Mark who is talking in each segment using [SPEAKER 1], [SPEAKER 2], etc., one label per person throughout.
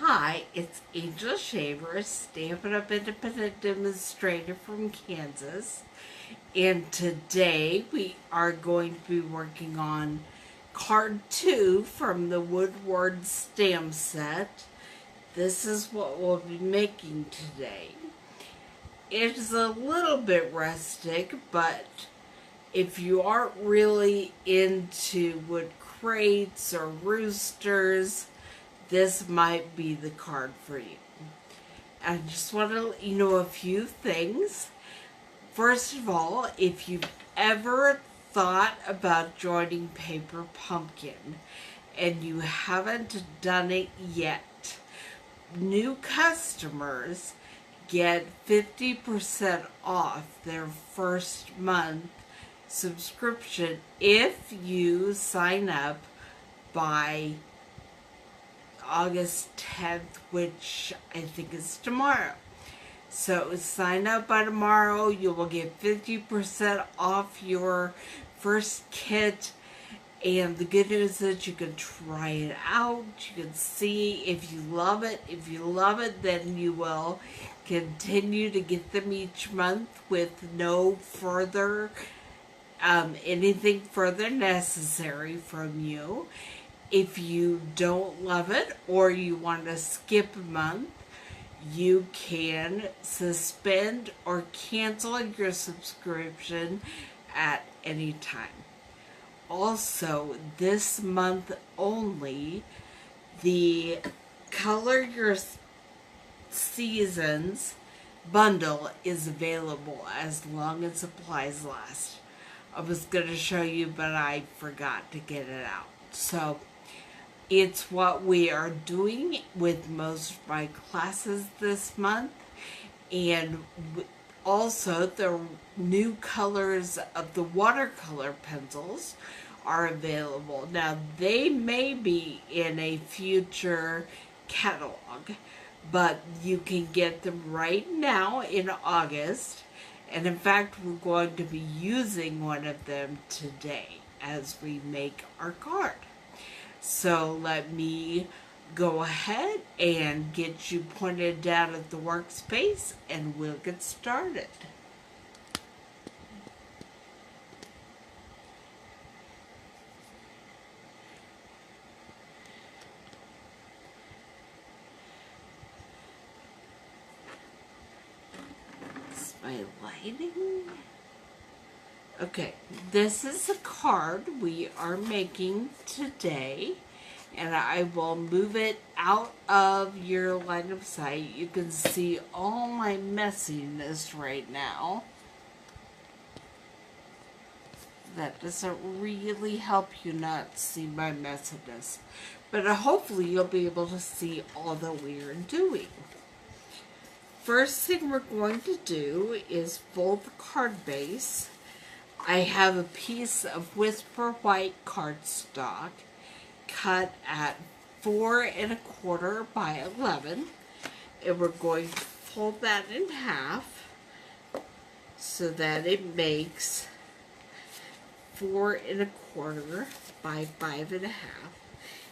[SPEAKER 1] Hi, it's Angel Shaver, Stampin' Up Independent Demonstrator from Kansas. And today we are going to be working on card 2 from the Woodward stamp set. This is what we'll be making today. It's a little bit rustic, but if you aren't really into wood crates or roosters, this might be the card for you. I just want to let you know a few things. First of all, if you've ever thought about joining Paper Pumpkin and you haven't done it yet, new customers get 50% off their first month subscription if you sign up by August 10th, which I think is tomorrow. So sign up by tomorrow. You will get 50% off your first kit. And the good news is you can try it out. You can see if you love it. If you love it, then you will continue to get them each month with no further, anything further necessary from you. If you don't love it or you want to skip a month, you can suspend or cancel your subscription at any time. Also, this month only, the Color Your Seasons bundle is available as long as supplies last. I was going to show you, but I forgot to get it out. So, it's what we are doing with most of my classes this month. And also the new colors of the watercolor pencils are available. Now they may be in a future catalog, but you can get them right now in August. And in fact, we're going to be using one of them today as we make our card. So let me go ahead and get you pointed down at the workspace and we'll get started. Is my lighting? Okay, this is a card we are making today, and I will move it out of your line of sight. You can see all my messiness right now. That doesn't really help you not see my messiness, but hopefully you'll be able to see all that we are doing. First thing we're going to do is fold the card base. I have a piece of Whisper White cardstock cut at 4 1/4 by 11, and we're going to fold that in half so that it makes 4 1/4 by 5 1/2.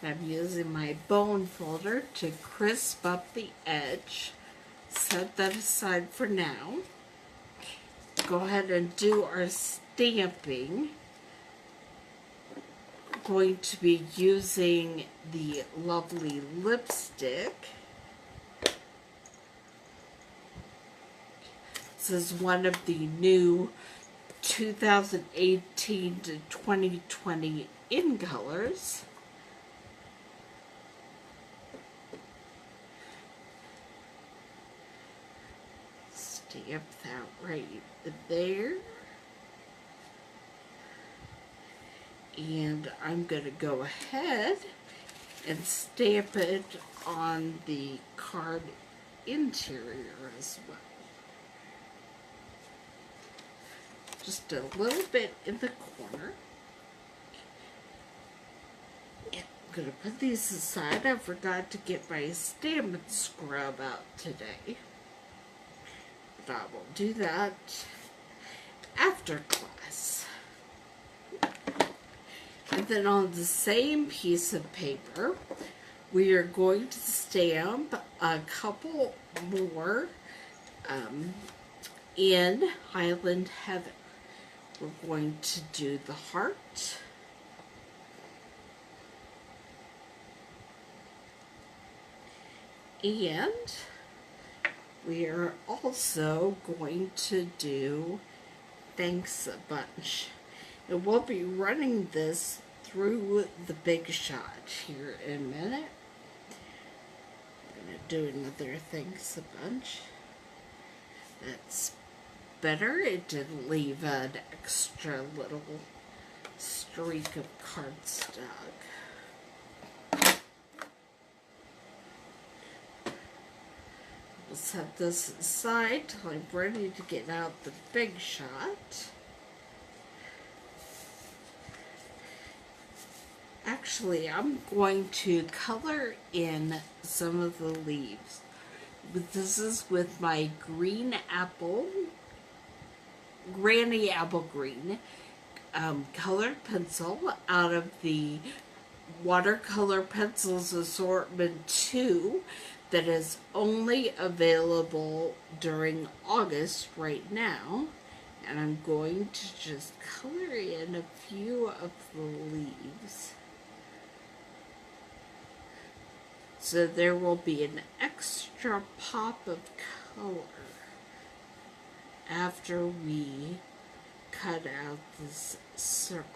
[SPEAKER 1] And I'm using my bone folder to crisp up the edge. Set that aside for now. Go ahead and do our stamping. I'm going to be using the lovely lipstick. This is one of the new 2018 to 2020 in colors. Stamp that right there. And I'm going to go ahead and stamp it on the card interior as well. Just a little bit in the corner. And I'm going to put these aside. I forgot to get my Stampin' scrub out today. But I will do that after class. And then on the same piece of paper, We are going to stamp a couple more in Highland Heaven. We're going to do the heart. And we are also going to do Thanks a Bunch. And we'll be running this through the Big Shot here in a minute. I'm going to do another Thanks a Bunch. That's better. It didn't leave an extra little streak of cardstock. We'll set this aside till I'm ready to get out the Big Shot. Actually, I'm going to color in some of the leaves. But this is with my green apple, Granny Apple Green, colored pencil out of the Watercolor Pencils Assortment 2 that is only available during August right now. And I'm going to just color in a few of the leaves. So there will be an extra pop of color after we cut out this circle.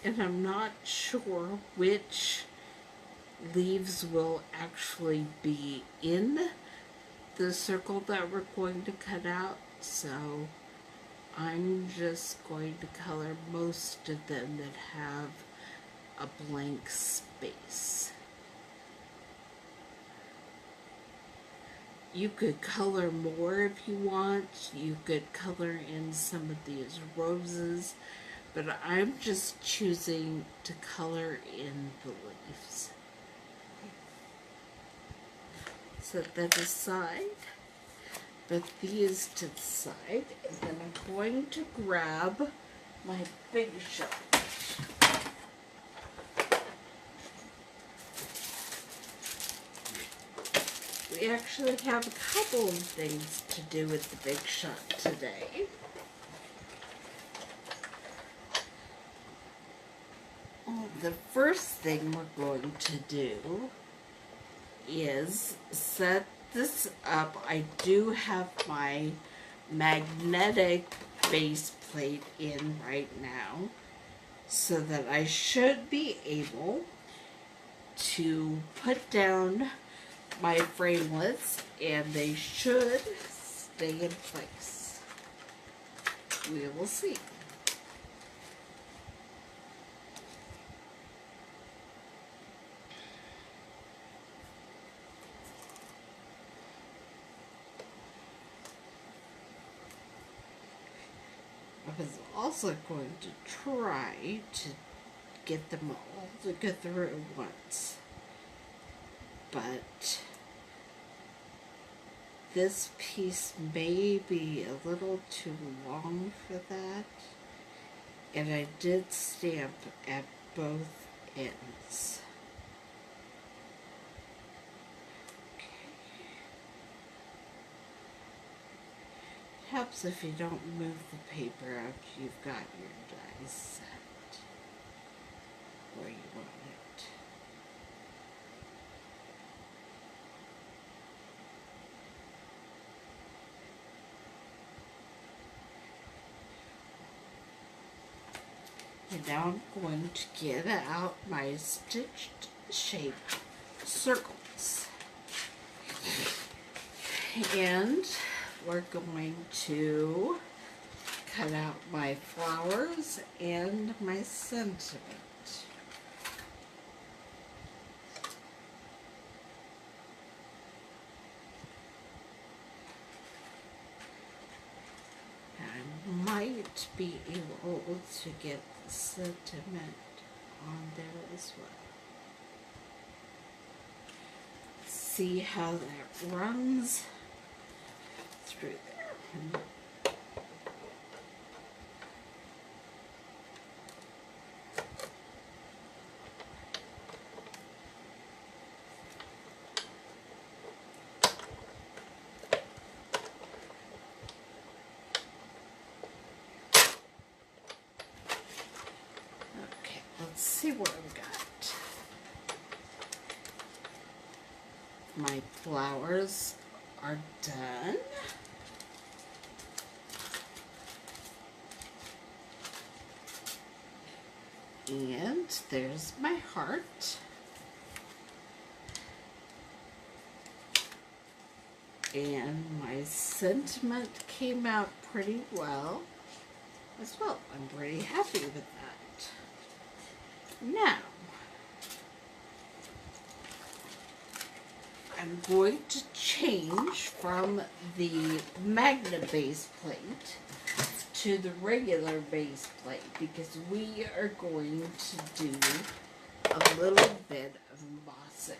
[SPEAKER 1] And I'm not sure which leaves will actually be in the circle that we're going to cut out, so I'm just going to color most of them that have a blank space. You could color more if you want. You could color in some of these roses, but I'm just choosing to color in the leaves. Set that aside, put these to the side, and then I'm going to grab my Big Shot. We actually have a couple of things to do with the Big Shot today. The first thing we're going to do is set this up. I do have my magnetic base plate in right now, so that I should be able to put down my framelits and they should stay in place. We will see. I was also going to try to get them all to go through at once, but this piece may be a little too long for that, and I did stamp at both ends. Helps if you don't move the paper after you've got your dies set where you want it. And now I'm going to get out my stitched shape circles. And we're going to cut out my flowers and my sentiment. I might be able to get the sentiment on there as well. see how that runs through there. Okay, let's see what I've got. My flowers are done. And there's my heart. And my sentiment came out pretty well as well. I'm pretty happy with that. Now, I'm going to change from the magnet base plate to the regular base plate because we are going to do a little bit of embossing.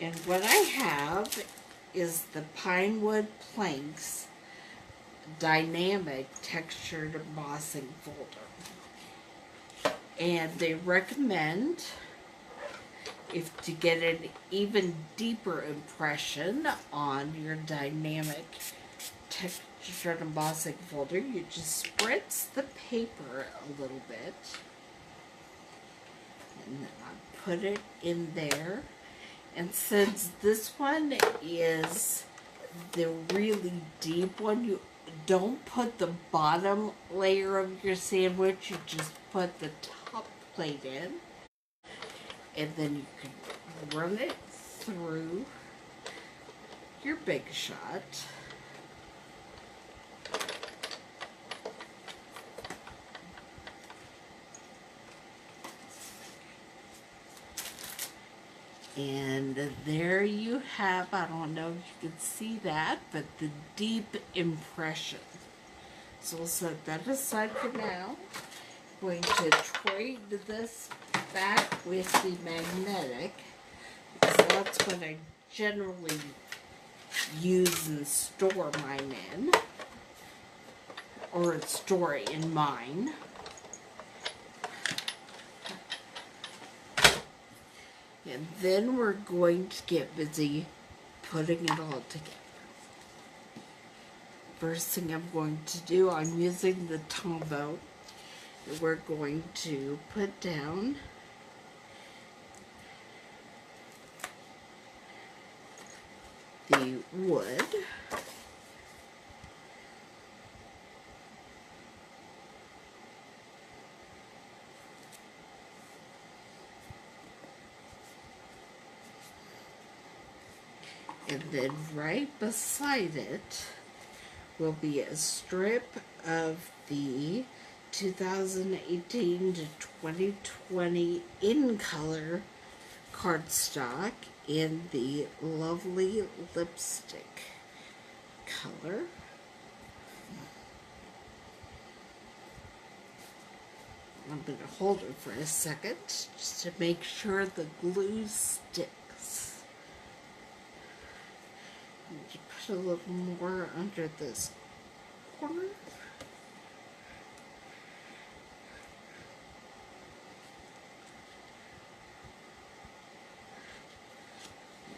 [SPEAKER 1] And what I have is the Pinewood Planks Dynamic Textured Embossing Folder. And they recommend, if to get an even deeper impression on your dynamic textured embossing folder, you just spritz the paper a little bit. And then I put it in there. And since this one is the really deep one, you don't put the bottom layer of your sandwich, you just put the top plate in. And then you can run it through your Big Shot. And there you have, I don't know if you can see that, but the deep impression. So we'll set that aside for now. I'm going to trade this back with the magnetic, because that's what I generally use and store mine in, or store in mine. And then we're going to get busy putting it all together. First thing I'm going to do, I'm using the Tombow. We're going to put down the wood. And then right beside it will be a strip of the 2018 to 2020 in color cardstock in the lovely lipstick color. I'm going to hold it for a second just to make sure the glue sticks. Put a little more under this corner.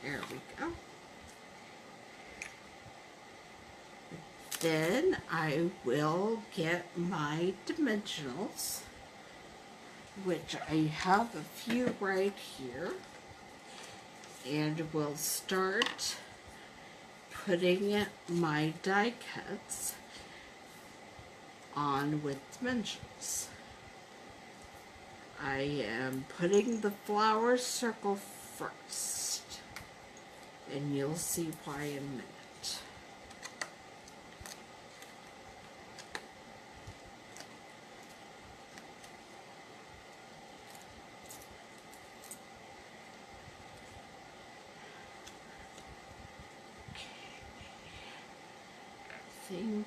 [SPEAKER 1] There we go. Then I will get my dimensionals, which I have a few right here, and we'll start putting my die cuts on with dimensions. I am putting the flower circle first, and you'll see why in a minute. I think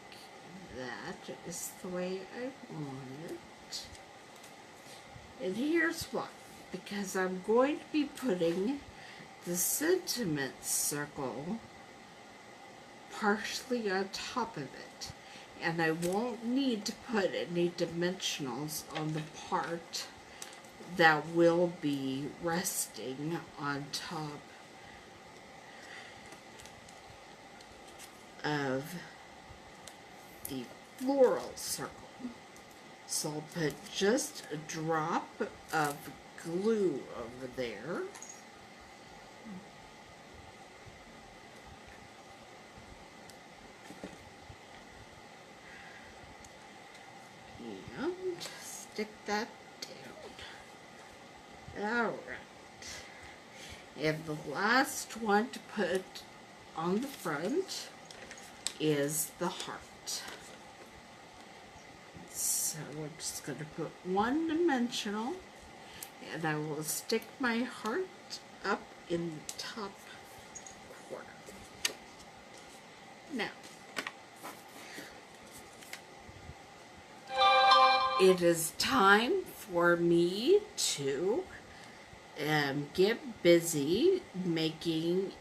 [SPEAKER 1] that is the way I want it. And here's why. because I'm going to be putting the sentiment circle partially on top of it. And I won't need to put any dimensionals on the part that will be resting on top of the floral circle. So I'll put just a drop of glue over there. And stick that down. Alright. And the last one to put on the front is the heart. So we're just going to put one dimensional, and I will stick my heart up in the top corner. Now, it is time for me to get busy making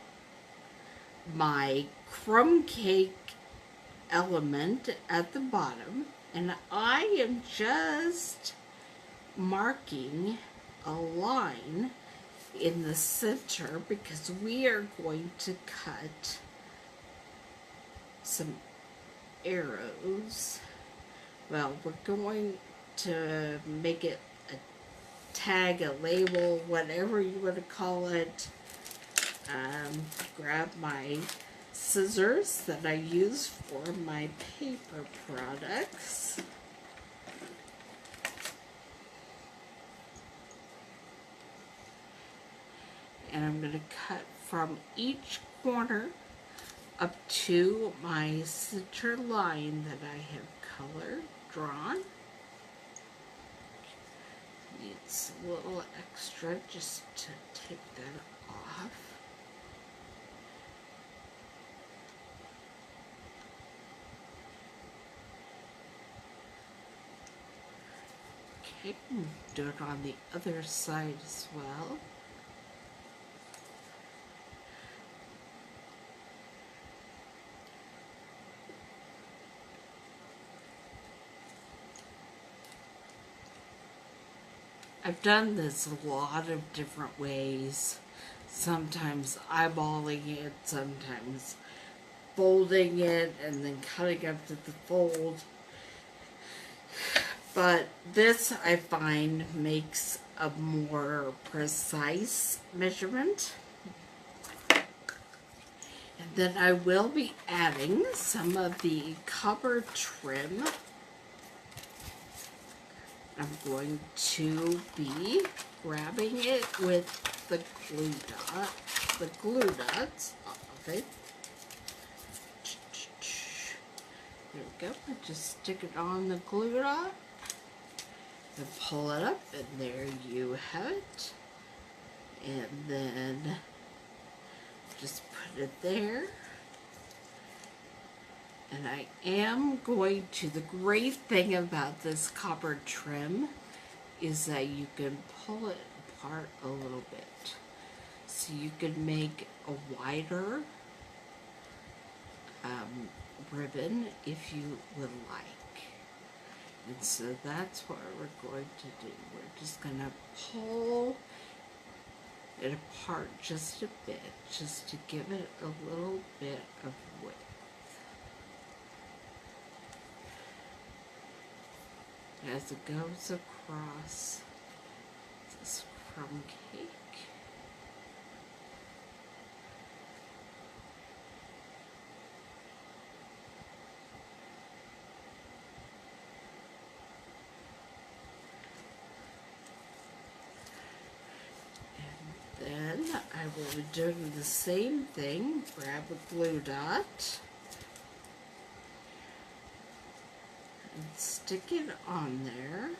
[SPEAKER 1] my crumb cake element at the bottom, and I am just marking a line in the center because we are going to cut some arrows. Well, we're going to make it a tag, a label, whatever you want to call it. Grab my scissors that I use for my paper products. And I'm going to cut from each corner up to my center line that I have color drawn. Needs a little extra just to take that off. Okay, do it on the other side as well. I've done this a lot of different ways, sometimes eyeballing it, sometimes folding it and then cutting up to the fold. But this, I find, makes a more precise measurement. And then I will be adding some of the cover trim. I'm going to be grabbing it with the glue dots off of it. There we go. I just stick it on the glue dot and pull it up, and there you have it. And then just put it there. And I am going to, the great thing about this copper trim is that you can pull it apart a little bit. So you can make a wider ribbon if you would like. And so that's what we're going to do. We're just going to pull it apart just a bit, just to give it a little bit of width. As it goes across this crumb cake. And then I will be doing the same thing. Grab a glue dot and stick it on there.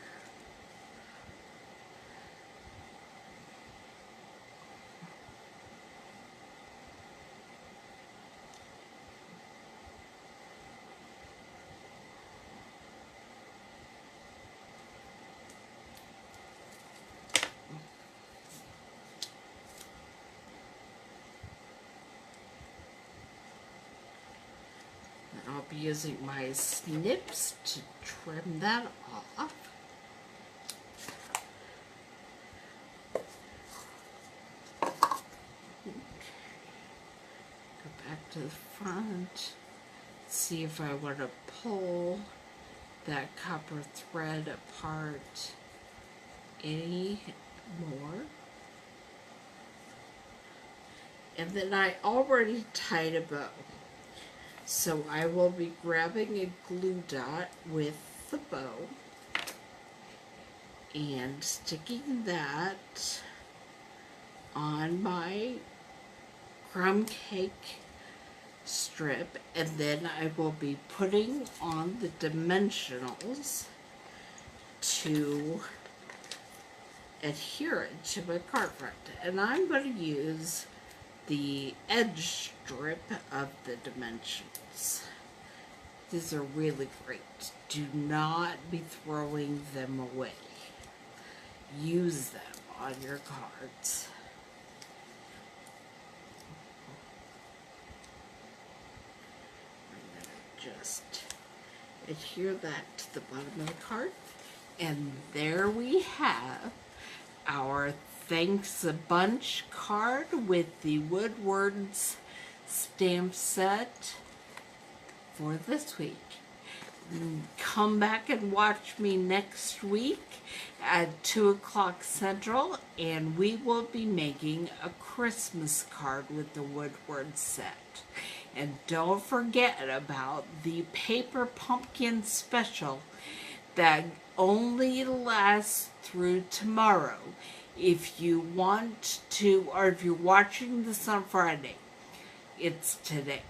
[SPEAKER 1] be using my snips to trim that off. Go back to the front. See if I want to pull that copper thread apart any more. And then I already tied a bow. So I will be grabbing a glue dot with the bow and sticking that on my crumb cake strip, and then I will be putting on the dimensionals to adhere it to my card front. And I'm going to use the edge strip of the dimensionals. These are really great. Do not be throwing them away. Use them on your cards. I'm going to just adhere that to the bottom of the card. And there we have our Thanks a Bunch card with the Woodward's stamp set for this week. Come back and watch me next week at 2 o'clock Central, and we will be making a Christmas card with the Woodward set. And don't forget about the Paper Pumpkin Special that only lasts through tomorrow. If you want to, or if you're watching this on Friday, it's today.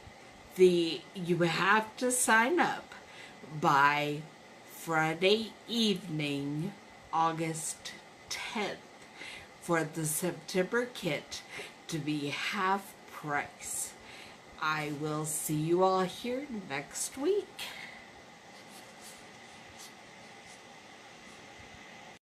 [SPEAKER 1] You have to sign up by Friday evening, August 10th, for the September kit to be half price. I will see you all here next week.